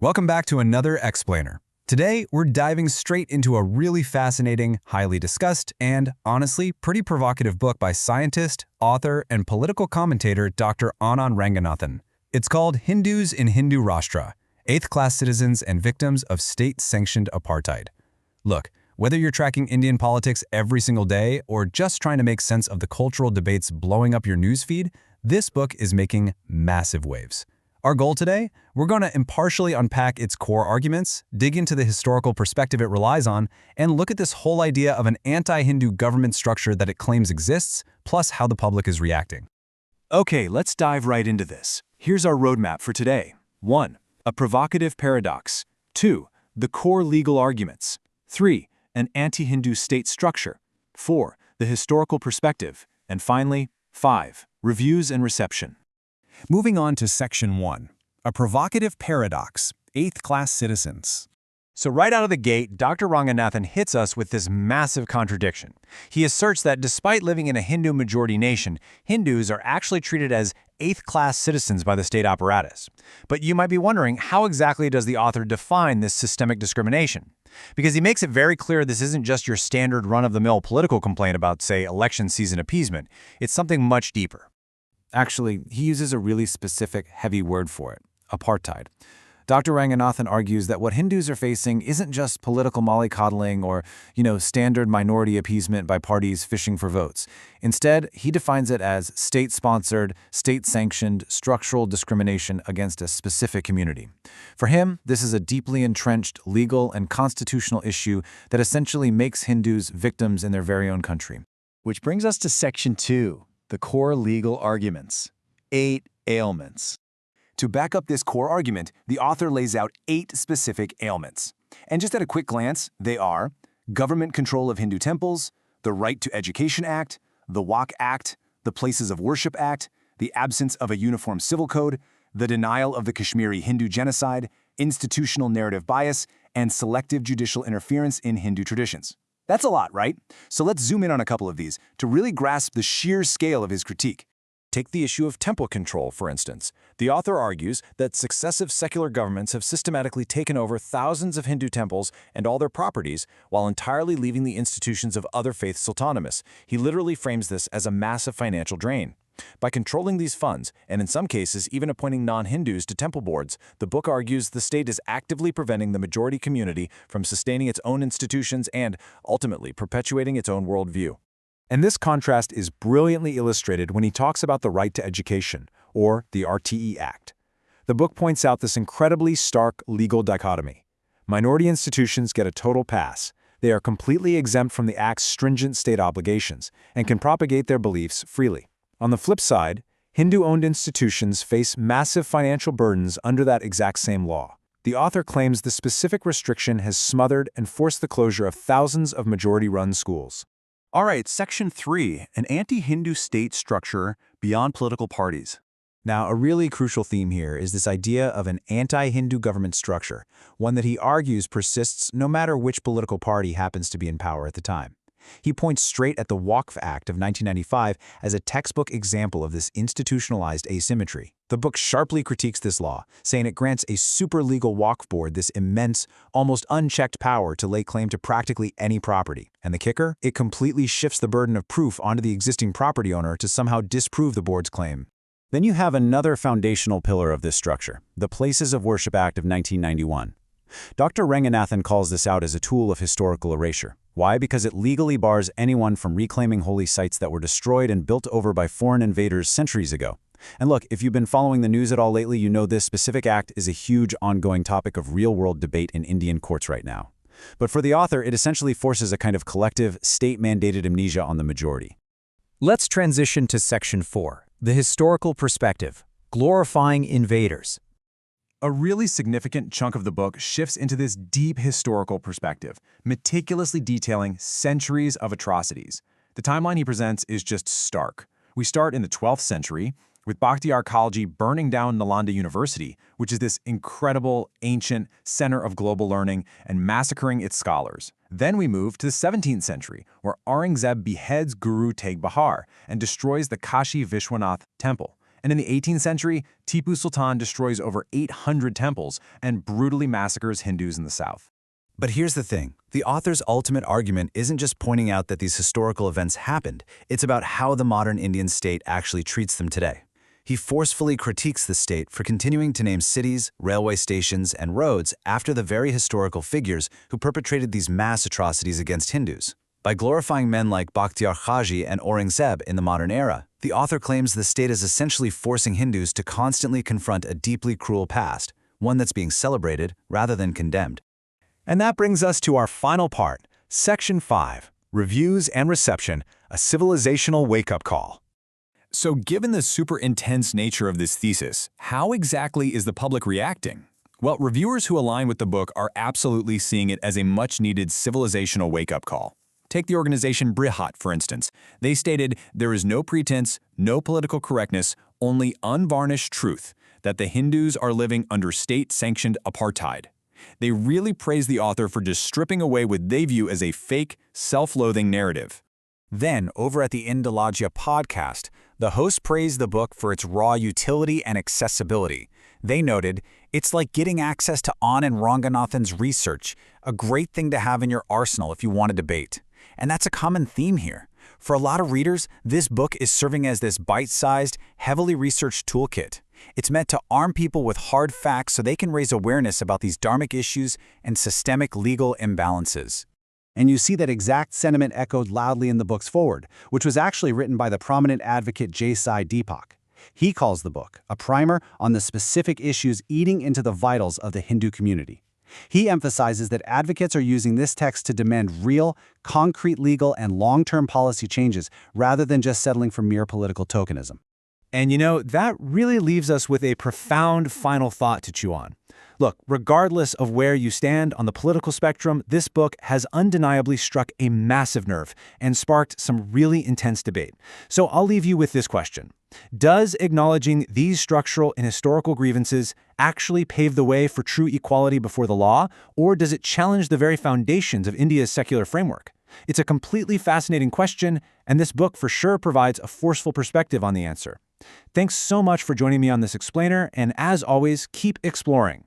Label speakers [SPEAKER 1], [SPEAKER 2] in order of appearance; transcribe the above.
[SPEAKER 1] Welcome back to another Explainer. Today, we're diving straight into a really fascinating, highly discussed, and honestly, pretty provocative book by scientist, author, and political commentator Dr. Anand Ranganathan. It's called Hindus in Hindu Rashtra, Eighth-Class Citizens and Victims of State-Sanctioned Apartheid. Look, whether you're tracking Indian politics every single day or just trying to make sense of the cultural debates blowing up your newsfeed, this book is making massive waves. Our goal today? We're going to impartially unpack its core arguments, dig into the historical perspective it relies on, and look at this whole idea of an anti-Hindu government structure that it claims exists, plus how the public is reacting.
[SPEAKER 2] Okay, let's dive right into this. Here's our roadmap for today. 1. A provocative paradox. 2. The core legal arguments. 3. An anti-Hindu state structure. 4. The historical perspective. And finally, 5. Reviews and reception.
[SPEAKER 3] Moving on to Section 1, a provocative paradox, eighth-class citizens.
[SPEAKER 2] So right out of the gate, Dr. Ranganathan hits us with this massive contradiction. He asserts that despite living in a Hindu-majority nation, Hindus are actually treated as eighth-class citizens by the state apparatus. But you might be wondering, how exactly does the author define this systemic discrimination? Because he makes it very clear this isn't just your standard run-of-the-mill political complaint about, say, election season appeasement. It's something much deeper.
[SPEAKER 3] Actually, he uses a really specific, heavy word for it, apartheid. Dr. Ranganathan argues that what Hindus are facing isn't just political mollycoddling or, standard minority appeasement by parties fishing for votes. Instead, he defines it as state-sponsored, state-sanctioned, structural discrimination against a specific community. For him, this is a deeply entrenched legal and constitutional issue that essentially makes Hindus victims in their very own country.
[SPEAKER 4] Which brings us to Section 2. The core legal arguments. 8 ailments.
[SPEAKER 5] To back up this core argument, the author lays out 8 specific ailments. And just at a quick glance, they are government control of Hindu temples, the Right to Education Act, the Waqf Act, the Places of Worship Act, the absence of a uniform civil code, the denial of the Kashmiri Hindu genocide, institutional narrative bias, and selective judicial interference in Hindu traditions. That's a lot, right? So let's zoom in on a couple of these to really grasp the sheer scale of his critique.
[SPEAKER 2] Take the issue of temple control, for instance. The author argues that successive secular governments have systematically taken over thousands of Hindu temples and all their properties while entirely leaving the institutions of other faiths autonomous. He literally frames this as a massive financial drain. By controlling these funds, and in some cases even appointing non-Hindus to temple boards, the book argues the state is actively preventing the majority community from sustaining its own institutions and, ultimately, perpetuating its own worldview.
[SPEAKER 3] And this contrast is brilliantly illustrated when he talks about the Right to Education, or the RTE Act. The book points out this incredibly stark legal dichotomy. Minority institutions get a total pass. They are completely exempt from the Act's stringent state obligations and can propagate their beliefs freely. On the flip side, Hindu-owned institutions face massive financial burdens under that exact same law. The author claims the specific restriction has smothered and forced the closure of thousands of majority-run schools.
[SPEAKER 4] All right, Section 3, an anti-Hindu state structure beyond political parties.
[SPEAKER 3] Now, a really crucial theme here is this idea of an anti-Hindu government structure, one that he argues persists no matter which political party happens to be in power at the time. He points straight at the Waqf Act of 1995 as a textbook example of this institutionalized asymmetry. The book sharply critiques this law, saying it grants a super-legal Waqf board this immense, almost unchecked power to lay claim to practically any property. And the kicker? It completely shifts the burden of proof onto the existing property owner to somehow disprove the board's claim. Then you have another foundational pillar of this structure, the Places of Worship Act of 1991. Dr. Ranganathan calls this out as a tool of historical erasure. Why? Because it legally bars anyone from reclaiming holy sites that were destroyed and built over by foreign invaders centuries ago. And look, if you've been following the news at all lately, you know this specific act is a huge ongoing topic of real-world debate in Indian courts right now. But for the author, it essentially forces a kind of collective, state-mandated amnesia on the majority.
[SPEAKER 1] Let's transition to Section 4, the historical perspective, glorifying invaders.
[SPEAKER 5] A really significant chunk of the book shifts into this deep historical perspective, meticulously detailing centuries of atrocities. The timeline he presents is just stark. We start in the 12th century, with Bakhtiyar Khalji burning down Nalanda University, which is this incredible, ancient center of global learning, and massacring its scholars. Then we move to the 17th century, where Aurangzeb beheads Guru Tegh Bahar and destroys the Kashi Vishwanath temple.
[SPEAKER 2] And in the 18th century, Tipu Sultan destroys over 800 temples and brutally massacres Hindus in the south.
[SPEAKER 3] But here's the thing. The author's ultimate argument isn't just pointing out that these historical events happened, it's about how the modern Indian state actually treats them today. He forcefully critiques the state for continuing to name cities, railway stations, and roads after the very historical figures who perpetrated these mass atrocities against Hindus. By glorifying men like Bakhtiar Khaji and Aurangzeb in the modern era, the author claims the state is essentially forcing Hindus to constantly confront a deeply cruel past, one that's being celebrated rather than condemned.
[SPEAKER 2] And that brings us to our final part, Section 5, Reviews and Reception, a Civilizational Wake-Up Call. So given the super intense nature of this thesis, how exactly is the public reacting? Well, reviewers who align with the book are absolutely seeing it as a much-needed civilizational wake-up call. Take the organization Brihat, for instance. They stated, "There is no pretense, no political correctness, only unvarnished truth, that the Hindus are living under state-sanctioned apartheid." They really praise the author for just stripping away what they view as a fake, self-loathing narrative.
[SPEAKER 3] Then, over at the Indologia podcast, the host praised the book for its raw utility and accessibility. They noted, "It's like getting access to Anand Ranganathan's research, a great thing to have in your arsenal if you want to debate." And that's a common theme here. For a lot of readers, this book is serving as this bite-sized, heavily researched toolkit. It's meant to arm people with hard facts so they can raise awareness about these dharmic issues and systemic legal imbalances.
[SPEAKER 6] And you see that exact sentiment echoed loudly in the book's foreword, which was actually written by the prominent advocate Sai Deepak. He calls the book a primer on the specific issues eating into the vitals of the Hindu community. He emphasizes that advocates are using this text to demand real, concrete legal and long-term policy changes rather than just settling for mere political tokenism.
[SPEAKER 2] And you know, that really leaves us with a profound final thought to chew on. Look, regardless of where you stand on the political spectrum, this book has undeniably struck a massive nerve and sparked some really intense debate. So I'll leave you with this question. Does acknowledging these structural and historical grievances actually pave the way for true equality before the law, or does it challenge the very foundations of India's secular framework? It's a completely fascinating question, and this book for sure provides a forceful perspective on the answer. Thanks so much for joining me on this explainer, and as always, keep exploring.